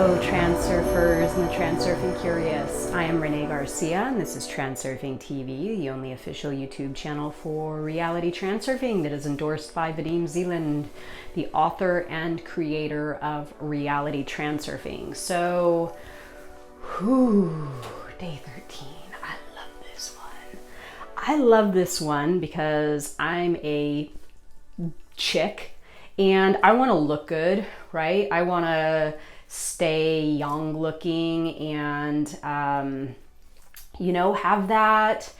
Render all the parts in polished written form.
Hello, Transurfers and the Transurfing Curious. I am Renee Garcia, and this is TransurfingTV, the only official YouTube channel for Reality Transurfing that is endorsed by Vadim Zeland, the author and creator of Reality Transurfing. So, day 13. I love this one. I love this one because I'm a chick and I want to look good, right? I want to stay young looking and, have that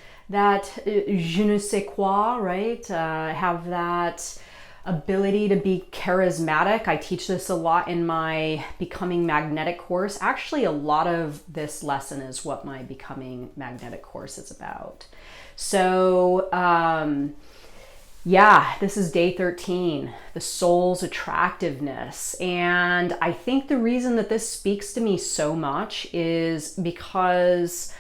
je ne sais quoi, right? Have that ability to be charismatic. I teach this a lot in my Becoming Magnetic course. Actually, a lot of this lesson is what my Becoming Magnetic course is about. So, this is day 13, the soul's attractiveness. And I think the reason that this speaks to me so much is because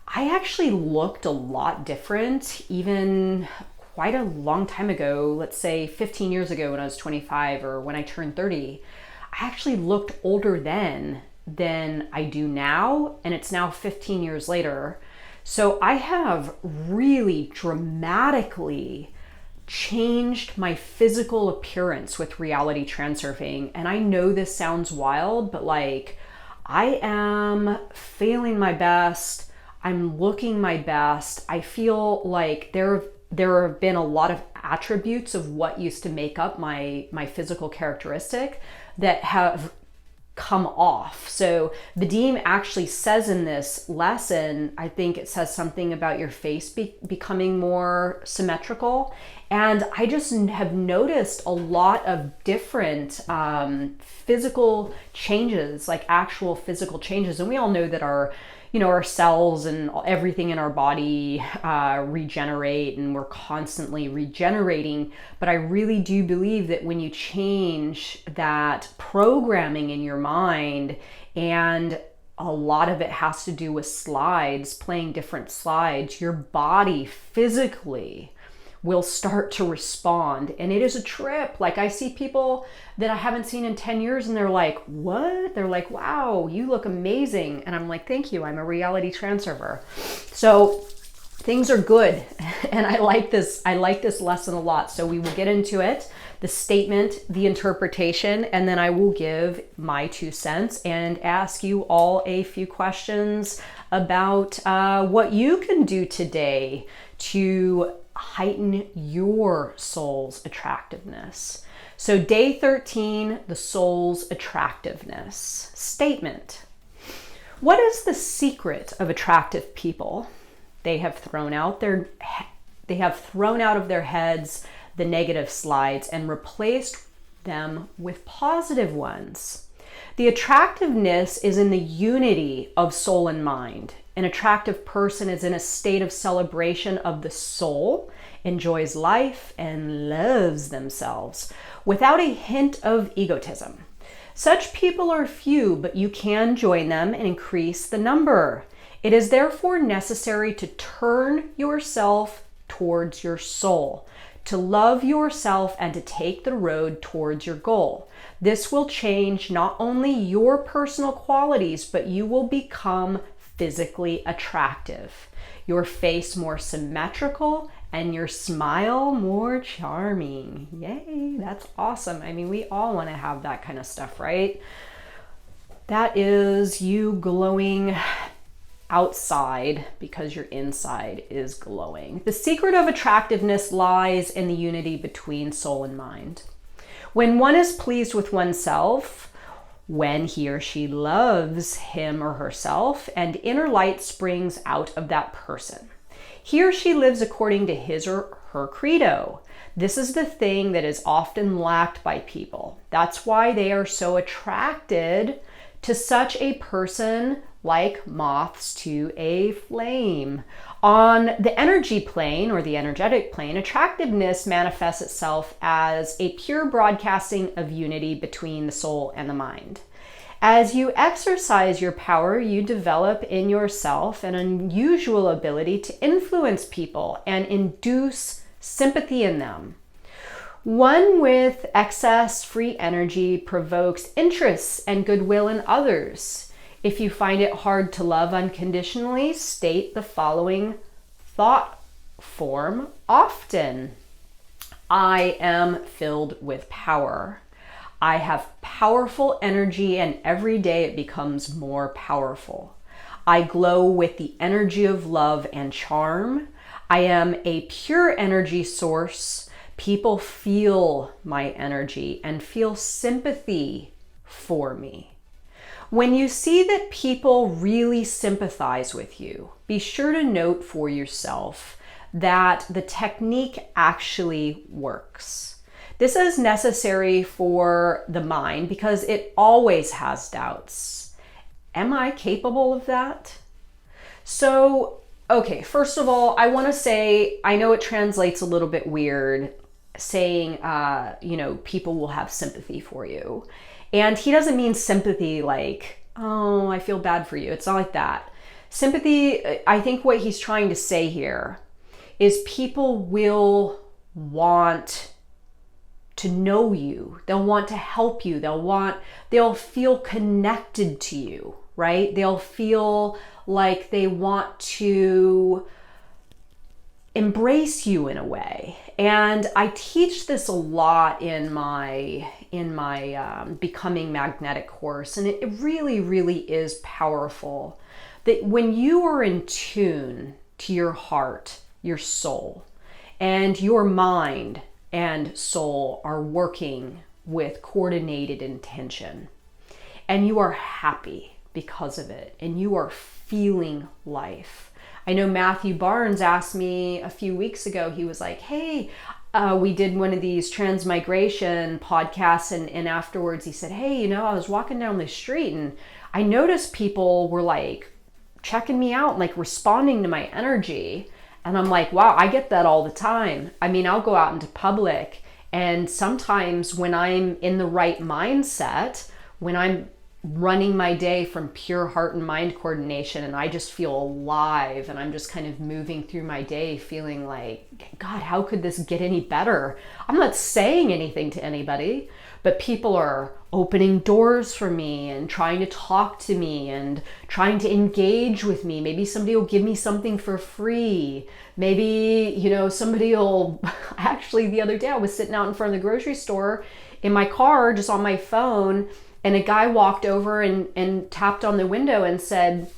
I actually looked a lot different even quite a long time ago, let's say 15 years ago when I was 25 or when I turned 30. I actually looked older then than I do now, and it's now 15 years later. So I have really dramatically changed my physical appearance with Reality Transurfing. And I know this sounds wild, but I am feeling my best. I'm looking my best. I feel like there have been a lot of attributes of what used to make up my physical characteristic that have come off. So Vadim actually says in this lesson, I think it says something about your face becoming more symmetrical. And I just have noticed a lot of different physical changes, like actual physical changes. And we all know that our cells and everything in our body regenerate, and we're constantly regenerating. But I really do believe that when you change that programming in your mind, and a lot of it has to do with slides, playing different slides, your body physically will start to respond. And it is a trip. Like, I see people that I haven't seen in 10 years and they're like, what? They're like, wow, you look amazing. And I'm like, thank you. I'm a reality transurfer. So things are good. And I like this lesson a lot. So we will get into it, the statement, the interpretation, and then I will give my 2 cents and ask you all a few questions about what you can do today to heighten your soul's attractiveness. So day 13, the soul's attractiveness. Statement. What is the secret of attractive people? They have thrown out of their heads the negative slides and replaced them with positive ones. The attractiveness is in the unity of soul and mind. An attractive person is in a state of celebration of the soul, enjoys life, and loves themselves without a hint of egotism. Such people are few, but you can join them and increase the number. It is therefore necessary to turn yourself towards your soul, to love yourself, and to take the road towards your goal. This will change not only your personal qualities, but you will become physically attractive, your face more symmetrical, and your smile more charming. Yay, that's awesome. I mean, we all want to have that kind of stuff, right? That is you glowing outside because your inside is glowing. The secret of attractiveness lies in the unity between soul and mind. When one is pleased with oneself, when he or she loves him or herself, and inner light springs out of that person. He or she lives according to his or her credo. This is the thing that is often lacked by people. That's why they are so attracted to such a person like moths to a flame. On the energy plane, or the energetic plane, attractiveness manifests itself as a pure broadcasting of unity between the soul and the mind. As you exercise your power, you develop in yourself an unusual ability to influence people and induce sympathy in them. One with excess free energy provokes interest and goodwill in others. If you find it hard to love unconditionally, state the following thought form often. I am filled with power. I have powerful energy, and every day it becomes more powerful. I glow with the energy of love and charm. I am a pure energy source. People feel my energy and feel sympathy for me. When you see that people really sympathize with you, be sure to note for yourself that the technique actually works. This is necessary for the mind because it always has doubts. Am I capable of that? So, okay, first of all, I want to say, I know it translates a little bit weird saying, people will have sympathy for you. And he doesn't mean sympathy like, oh, I feel bad for you. It's not like that. Sympathy, I think what he's trying to say here is people will want to know you. They'll want to help you. They'll feel connected to you, right? They'll feel like they want to embrace you in a way. And I teach this a lot in my Becoming Magnetic course. And it really, really is powerful that when you are in tune to your heart, your soul, and your mind and soul are working with coordinated intention, and you are happy because of it, and you are feeling life. I know Matthew Barnes asked me a few weeks ago, he was like, hey, we did one of these transmigration podcasts, and afterwards he said, hey, I was walking down the street and I noticed people were like checking me out, like responding to my energy. And I'm like, wow, I get that all the time. I mean, I'll go out into public, and sometimes when I'm in the right mindset, when I'm running my day from pure heart and mind coordination, and I just feel alive, and I'm just kind of moving through my day feeling like, God, how could this get any better? I'm not saying anything to anybody, but people are opening doors for me and trying to talk to me and trying to engage with me. Maybe somebody will give me something for free. Maybe, somebody will, actually the other day I was sitting out in front of the grocery store in my car, just on my phone, and a guy walked over and tapped on the window and said,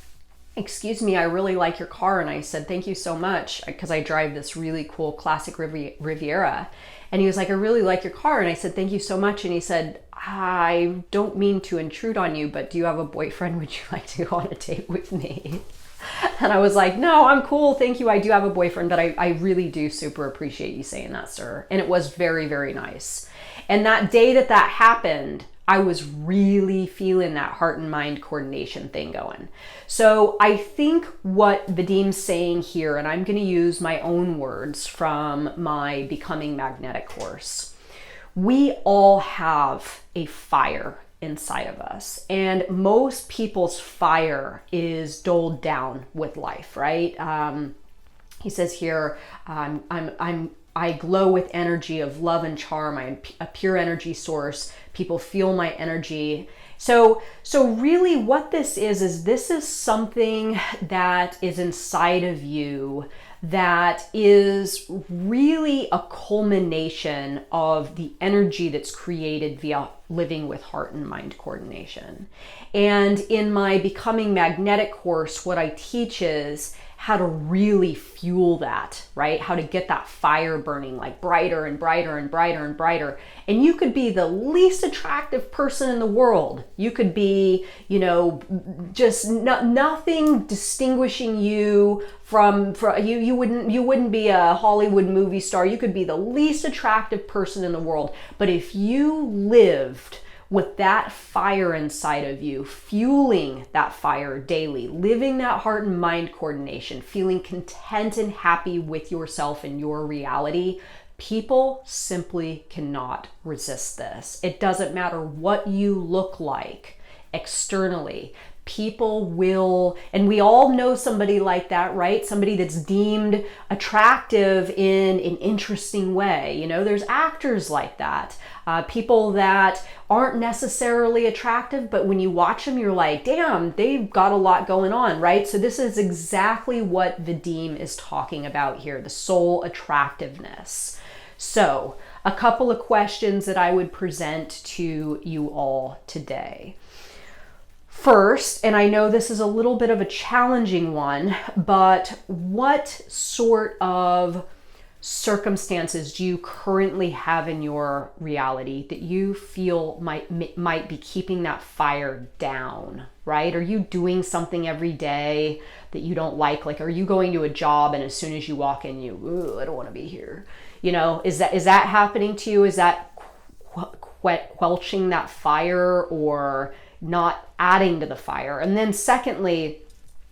excuse me, I really like your car. And I said, thank you so much, because I drive this really cool classic Riviera. And he was like, I really like your car. And I said, thank you so much. And he said, I don't mean to intrude on you, but do you have a boyfriend? Would you like to go on a date with me? And I was like, no, I'm cool. Thank you. I do have a boyfriend, but I really do super appreciate you saying that, sir. And it was very, very nice. And that day that happened, I was really feeling that heart and mind coordination thing going. So I think what Vadim's saying here, and I'm going to use my own words from my Becoming Magnetic course, we all have a fire inside of us, and most people's fire is doled down with life, right? He says here, I glow with energy of love and charm. I'm a pure energy source. People feel my energy. So really what this is this is something that is inside of you that is really a culmination of the energy that's created via living with heart and mind coordination. And in my Becoming Magnetic course, what I teach is how to really fuel that, right? How to get that fire burning like brighter and brighter and brighter and brighter. And you could be the least attractive person in the world. You could be, just nothing distinguishing you from you wouldn't be a Hollywood movie star. You could be the least attractive person in the world. But if you lived with that fire inside of you, fueling that fire daily, living that heart and mind coordination, feeling content and happy with yourself and your reality, people simply cannot resist this. It doesn't matter what you look like externally. people will, and we all know somebody like that, right? Somebody that's deemed attractive in an interesting way. You know, there's actors like that. People that aren't necessarily attractive, but when you watch them, you're like, damn, they've got a lot going on, right? So this is exactly what Vadim is talking about here, the soul attractiveness. So a couple of questions that I would present to you all today. First, and I know this is a little bit of a challenging one, but what sort of circumstances do you currently have in your reality that you feel might be keeping that fire down, right? Are you doing something every day that you don't like? Like, are you going to a job and as soon as you walk in, I don't want to be here. You know, is that happening to you? Is that quelching that fire or not adding to the fire? And then secondly,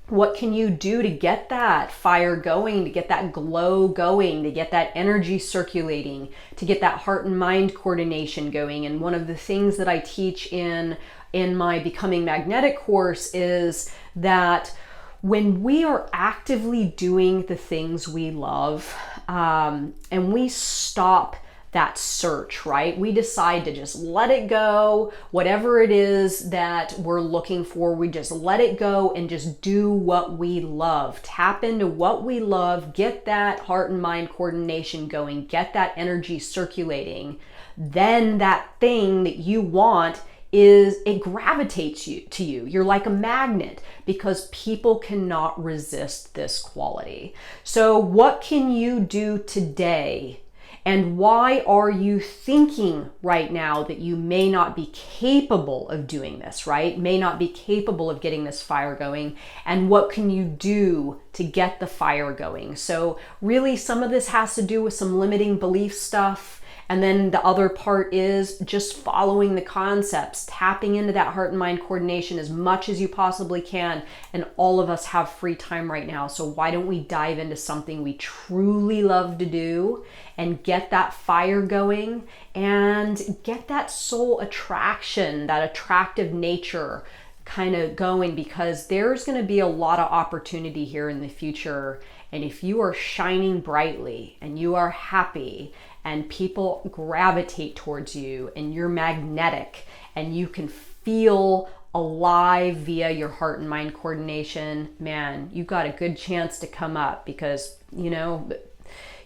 what can you do to get that fire going, to get that glow going, to get that energy circulating, to get that heart and mind coordination going? And one of the things that I teach in my Becoming Magnetic course is that when we are actively doing the things we love, and we stop that search, right? We decide to just let it go. Whatever it is that we're looking for, we just let it go and just do what we love. Tap into what we love, get that heart and mind coordination going, get that energy circulating. Then that thing that you want it gravitates to you. You're like a magnet because people cannot resist this quality. So what can you do today? And why are you thinking right now that you may not be capable of doing this, right? May not be capable of getting this fire going. And what can you do to get the fire going? So really some of this has to do with some limiting belief stuff. And then the other part is just following the concepts, tapping into that heart and mind coordination as much as you possibly can. And all of us have free time right now. So why don't we dive into something we truly love to do and get that fire going and get that soul attraction, that attractive nature kind of going, because there's going to be a lot of opportunity here in the future. And if you are shining brightly and you are happy and people gravitate towards you and you're magnetic and you can feel alive via your heart and mind coordination, man, you got a good chance to come up because, you know,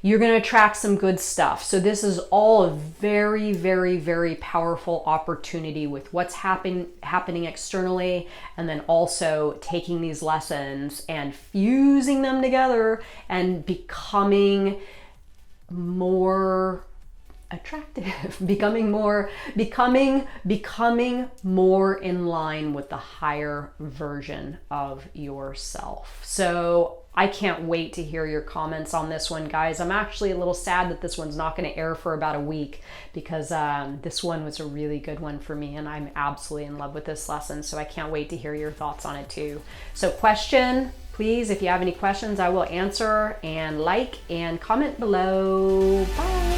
you're going to attract some good stuff. So this is all a very, very, very powerful opportunity with what's happening externally, and then also taking these lessons and fusing them together and becoming more attractive, becoming more in line with the higher version of yourself. So I can't wait to hear your comments on this one, guys. I'm actually a little sad that this one's not going to air for about a week because this one was a really good one for me and I'm absolutely in love with this lesson. So I can't wait to hear your thoughts on it too. So question, please, if you have any questions, I will answer, and like and comment below. Bye.